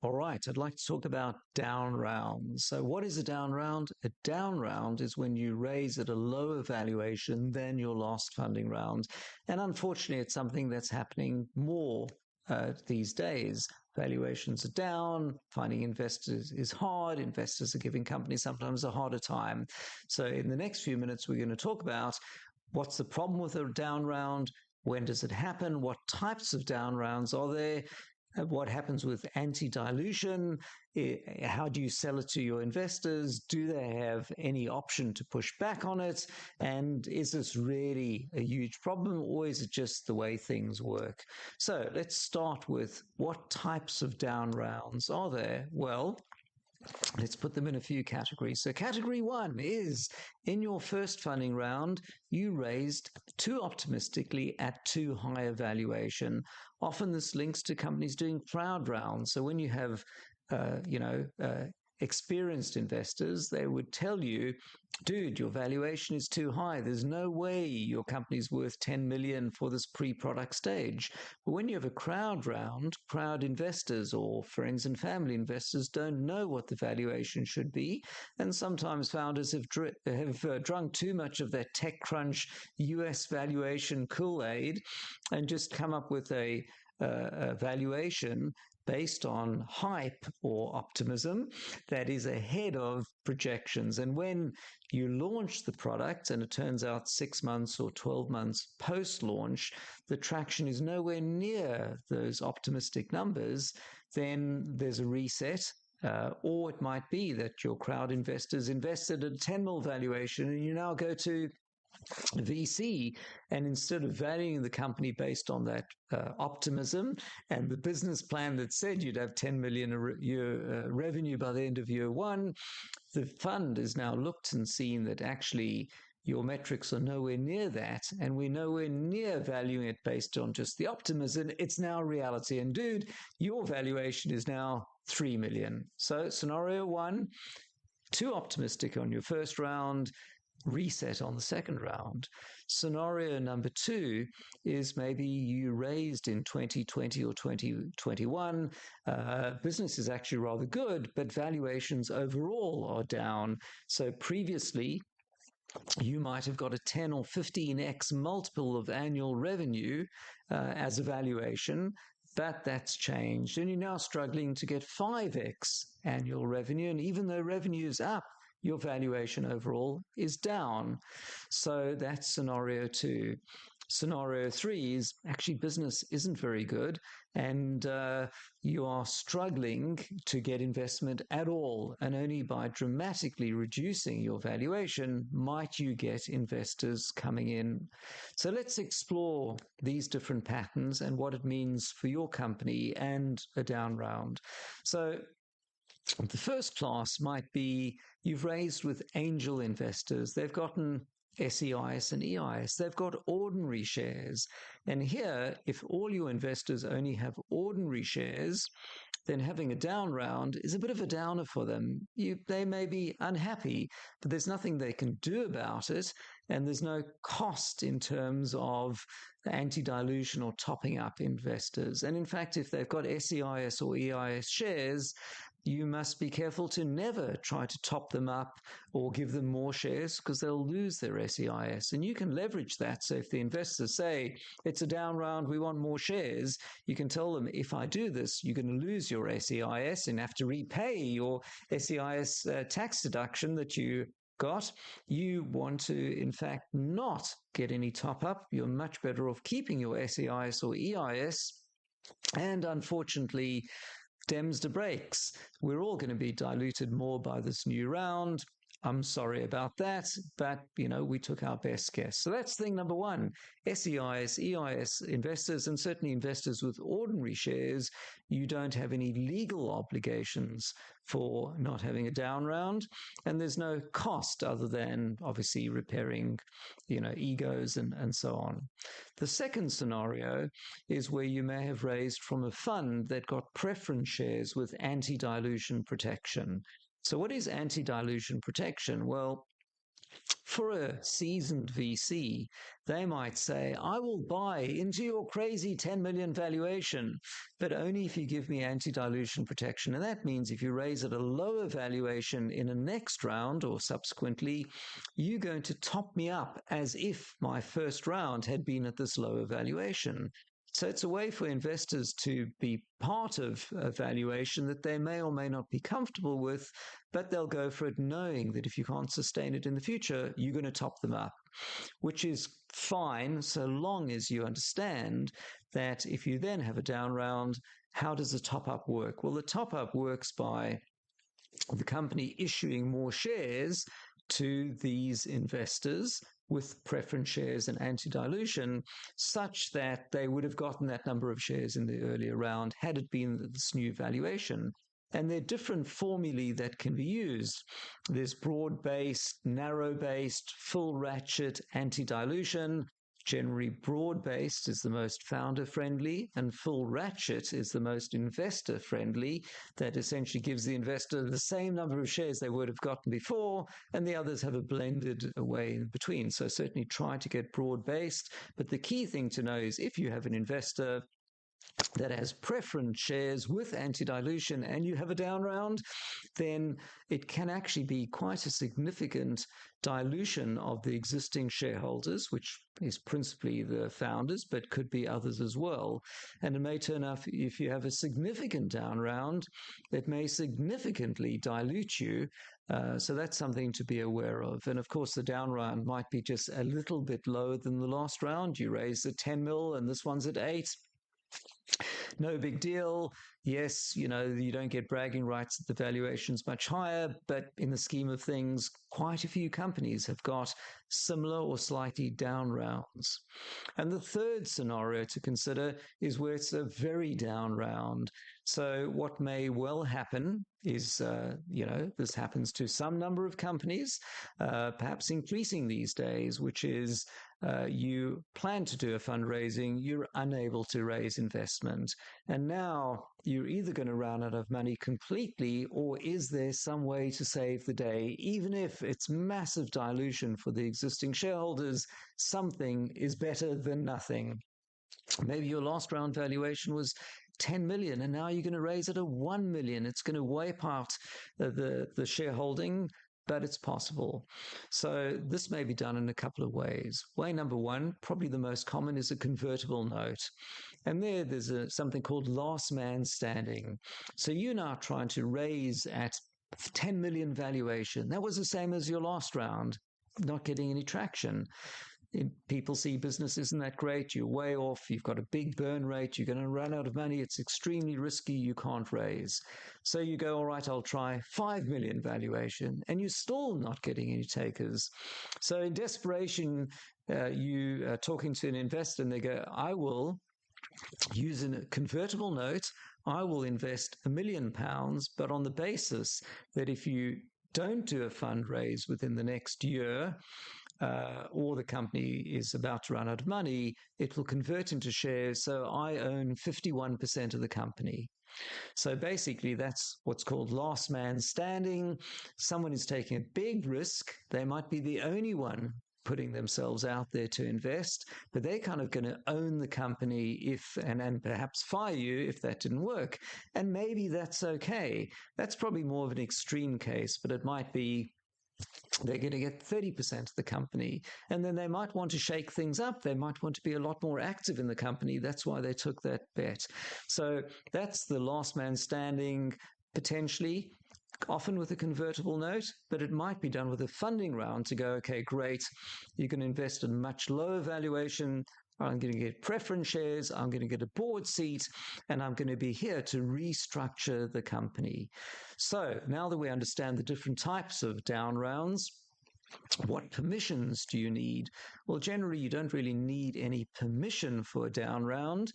All right, I'd like to talk about down rounds. So what is a down round? A down round is when you raise at a lower valuation than your last funding round. And unfortunately, it's something that's happening more these days. Valuations are down, finding investors is hard, investors are giving companies sometimes a harder time. So in the next few minutes, we're going to talk about what's the problem with a down round, when does it happen, what types of down rounds are there, what happens with anti-dilution, how do you sell it to your investors, do they have any option to push back on it, and is this really a huge problem, or is it just the way things work? So let's start with what types of down rounds are there? Well, let's put them in a few categories. So category one is in your first funding round, you raised too optimistically at too high a valuation. Often this links to companies doing crowd rounds. So when you have, experienced investors, they would tell you, dude, your valuation is too high. There's no way your company's worth 10 million for this pre-product stage. But when you have a crowd round, crowd investors or friends and family investors don't know what the valuation should be. And sometimes founders have drunk too much of that TechCrunch US valuation Kool-Aid and just come up with a valuation based on hype or optimism that is ahead of projections. And when you launch the product and it turns out 6 months or 12 months post-launch, the traction is nowhere near those optimistic numbers, then there's a reset. Or it might be that your crowd investors invested at a 10 mil valuation and you now go to VC, and instead of valuing the company based on that optimism and the business plan that said you'd have 10 million a year revenue by the end of year one, the fund has now looked and seen that actually your metrics are nowhere near that, and we're nowhere near valuing it based on just the optimism. It's now reality, and dude, your valuation is now 3 million. So scenario one, too optimistic on your first round, reset on the second round. Scenario number two is maybe you raised in 2020 or 2021. Business is actually rather good, but valuations overall are down. So previously, you might have got a 10 or 15x multiple of annual revenue as a valuation, but that's changed. And you're now struggling to get 5x annual revenue. And even though revenue is up, your valuation overall is down. So that's scenario two. Scenario three is actually business isn't very good and you are struggling to get investment at all, and only by dramatically reducing your valuation might you get investors coming in. So let's explore these different patterns and what it means for your company and a down round. So the first class might be you've raised with angel investors. They've gotten SEIS and EIS. They've got ordinary shares. And here, if all your investors only have ordinary shares, then having a down round is a bit of a downer for them. They may be unhappy, but there's nothing they can do about it, and there's no cost in terms of anti-dilution or topping up investors. And in fact, if they've got SEIS or EIS shares, you must be careful to never try to top them up or give them more shares because they'll lose their SEIS. And you can leverage that. So if the investors say, it's a down round, we want more shares, you can tell them, if I do this, you're going to lose your SEIS and have to repay your SEIS tax deduction that you got. You want to, in fact, not get any top up. You're much better off keeping your SEIS or EIS. And unfortunately, Dems to breaks. We're all going to be diluted more by this new round. I'm sorry about that, but, we took our best guess. So that's thing number one. SEIS, EIS investors, and certainly investors with ordinary shares, you don't have any legal obligations for not having a down round, and there's no cost other than obviously repairing, egos and so on. The second scenario is where you may have raised from a fund that got preference shares with anti-dilution protection. So what is anti-dilution protection? Well, For a seasoned VC, they might say, I will buy into your crazy 10 million valuation, but only if you give me anti-dilution protection. And that means if you raise at a lower valuation in a next round or subsequently, you're going to top me up as if my first round had been at this lower valuation. So it's a way for investors to be part of a valuation that they may or may not be comfortable with, but they'll go for it knowing that if you can't sustain it in the future, you're going to top them up, which is fine so long as you understand that if you then have a down round, how does the top up work? Well, the top up works by the company issuing more shares to these investors with preference shares and anti-dilution, such that they would have gotten that number of shares in the earlier round had it been this new valuation. And there are different formulae that can be used. There's broad-based, narrow-based, full ratchet, anti-dilution. Generally, broad-based is the most founder-friendly, and full ratchet is the most investor-friendly. That essentially gives the investor the same number of shares they would have gotten before, and the others have a blended way in between. So certainly try to get broad-based. But the key thing to know is if you have an investor that has preference shares with anti-dilution and you have a down round, then it can actually be quite a significant dilution of the existing shareholders, which is principally the founders, but could be others as well. And it may turn out if you have a significant down round, it may significantly dilute you. So that's something to be aware of. And of course, the down round might be just a little bit lower than the last round. You raised at 10 mil and this one's at 8. No big deal. Yes, you don't get bragging rights that the valuation's much higher, but in the scheme of things, quite a few companies have got similar or slightly down rounds. And the third scenario to consider is where it's a very down round. So what may well happen is, this happens to some number of companies, perhaps increasing these days, which is you plan to do a fundraising, you're unable to raise investment. And now you're either going to run out of money completely, or is there some way to save the day? Even if it's massive dilution for the existing shareholders, something is better than nothing. Maybe your last round valuation was 10 million, and now you're going to raise it at 1 million. It's going to wipe out the shareholding, but it's possible. So this may be done in a couple of ways. Way number one, probably the most common, is a convertible note. And there's something called last man standing. So you're now trying to raise at 10 million valuation. That was the same as your last round, not getting any traction. People see business isn't that great, you're way off, you've got a big burn rate, you're going to run out of money, it's extremely risky, you can't raise. So you go, all right, I'll try 5 million valuation, and you're still not getting any takers. So in desperation, you are talking to an investor and they go, I will use a convertible note, I will invest £1 million, but on the basis that if you don't do a fundraise within the next year, or the company is about to run out of money, it will convert into shares. So I own 51% of the company. So basically, that's what's called last man standing. Someone is taking a big risk. They might be the only one putting themselves out there to invest, but they're kind of going to own the company and perhaps fire you if that didn't work. And maybe that's okay. That's probably more of an extreme case, but it might be they're going to get 30% of the company. And then they might want to shake things up. They might want to be a lot more active in the company. That's why they took that bet. So that's the last man standing, potentially, often with a convertible note, but it might be done with a funding round to go, okay, great, you can invest in a much lower valuation. I'm going to get preference shares, I'm going to get a board seat, and I'm going to be here to restructure the company. So now that we understand the different types of down rounds, what permissions do you need? Well, generally, you don't really need any permission for a down round.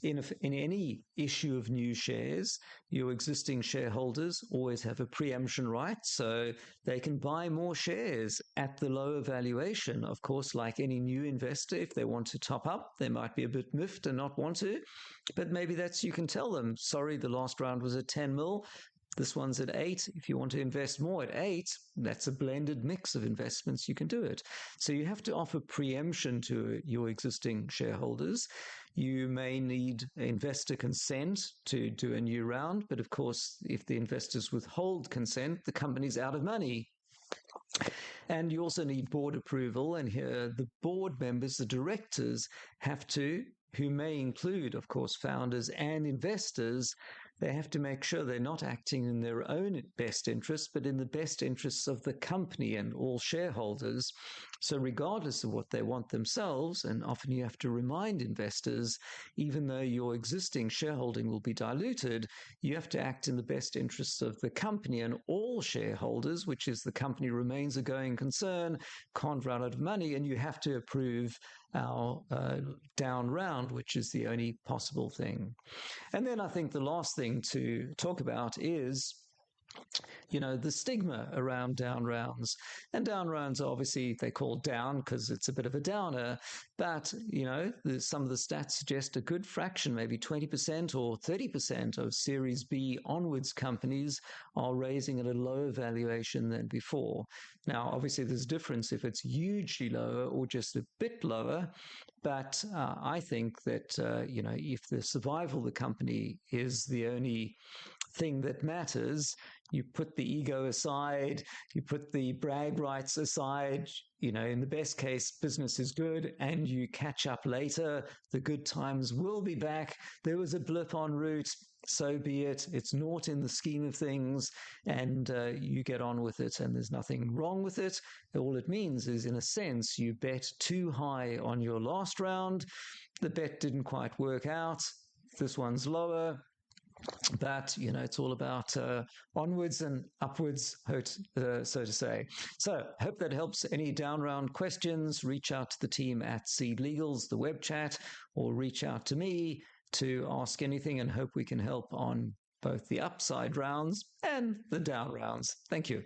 In any issue of new shares, your existing shareholders always have a preemption right, so they can buy more shares at the lower valuation. Of course, like any new investor, if they want to top up, they might be a bit miffed and not want to, but maybe you can tell them, sorry, the last round was at 10 mil, This one's at 8. If you want to invest more at 8, that's a blended mix of investments. You can do it. So you have to offer preemption to your existing shareholders. You may need investor consent to do a new round, but of course, if the investors withhold consent, the company's out of money. And you also need board approval. And here, the board members, the directors, have to, who may include, of course, founders and investors, they have to make sure they're not acting in their own best interests, but in the best interests of the company and all shareholders. So regardless of what they want themselves, and often you have to remind investors, even though your existing shareholding will be diluted, you have to act in the best interests of the company and all shareholders, which is the company remains a going concern, can't run out of money, and you have to approve our down round, which is the only possible thing. And then I think the last thing to talk about is, the stigma around down rounds. And down rounds, obviously, they call down because it's a bit of a downer. But, some of the stats suggest a good fraction, maybe 20% or 30% of Series B onwards companies are raising at a lower valuation than before. Now, obviously, there's a difference if it's hugely lower or just a bit lower. But I think that, if the survival of the company is the only thing that matters, you put the ego aside, you put the brag rights aside, in the best case, business is good and you catch up later. The good times will be back. There was a blip en route, so be it. It's naught in the scheme of things, and you get on with it, and there's nothing wrong with it. All it means is, in a sense, you bet too high on your last round. The bet didn't quite work out. This one's lower. But, it's all about onwards and upwards, so to say. So, hope that helps. Any down round questions, reach out to the team at SeedLegals, the web chat, or reach out to me to ask anything, and hope we can help on both the upside rounds and the down rounds. Thank you.